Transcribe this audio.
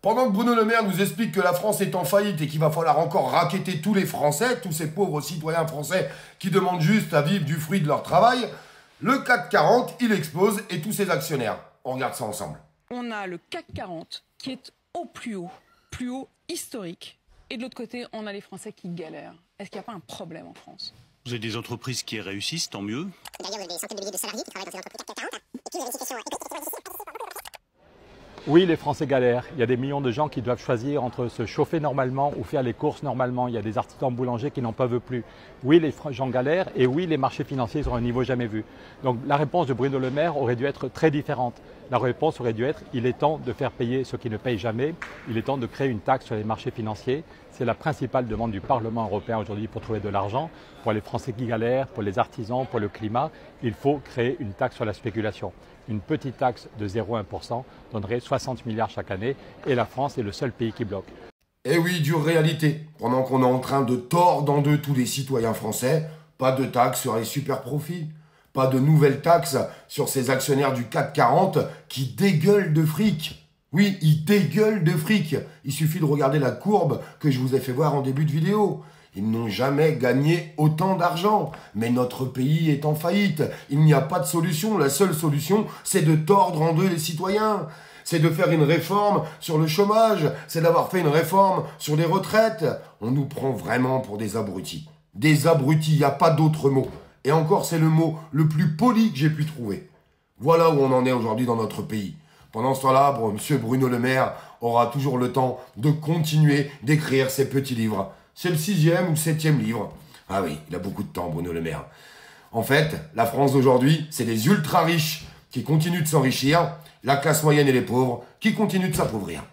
Pendant que Bruno Le Maire nous explique que la France est en faillite et qu'il va falloir encore racketter tous les Français, tous ces pauvres citoyens français qui demandent juste à vivre du fruit de leur travail, le CAC 40, il explose et tous ses actionnaires. On regarde ça ensemble. On a le CAC 40 qui est au plus haut historique. Et de l'autre côté, on a les Français qui galèrent. Est-ce qu'il n'y a pas un problème en France? Vous avez des entreprises qui réussissent, tant mieux. D'ailleurs, vous avez des centaines de milliers de salariés qui travaillent dans ces entreprises CAC 40. Et puis, vous avez une situation Oui, les Français galèrent. Il y a des millions de gens qui doivent choisir entre se chauffer normalement ou faire les courses normalement. Il y a des artisans boulangers qui n'en peuvent plus. Oui, les gens galèrent et oui, les marchés financiers sont à un niveau jamais vu. Donc la réponse de Bruno Le Maire aurait dû être très différente. La réponse aurait dû être « il est temps de faire payer ceux qui ne payent jamais, il est temps de créer une taxe sur les marchés financiers ». C'est la principale demande du Parlement européen aujourd'hui pour trouver de l'argent. Pour les Français qui galèrent, pour les artisans, pour le climat, il faut créer une taxe sur la spéculation. Une petite taxe de 0,1% donnerait 60 milliards chaque année et la France est le seul pays qui bloque. Eh oui, dure réalité. Pendant qu'on est en train de tordre en deux tous les citoyens français, pas de taxe sur les super profits. Pas de nouvelles taxes sur ces actionnaires du CAC 40 qui dégueulent de fric. Oui, ils dégueulent de fric. Il suffit de regarder la courbe que je vous ai fait voir en début de vidéo. Ils n'ont jamais gagné autant d'argent. Mais notre pays est en faillite. Il n'y a pas de solution. La seule solution, c'est de tordre en deux les citoyens. C'est de faire une réforme sur le chômage. C'est d'avoir fait une réforme sur les retraites. On nous prend vraiment pour des abrutis. Des abrutis, il n'y a pas d'autre mot. Et encore, c'est le mot le plus poli que j'ai pu trouver. Voilà où on en est aujourd'hui dans notre pays. Pendant ce temps-là, M. Bruno Le Maire aura toujours le temps de continuer d'écrire ses petits livres. C'est le 6e ou 7e livre. Ah oui, il a beaucoup de temps, Bruno Le Maire. En fait, la France d'aujourd'hui, c'est les ultra-riches qui continuent de s'enrichir, la classe moyenne et les pauvres qui continuent de s'appauvrir.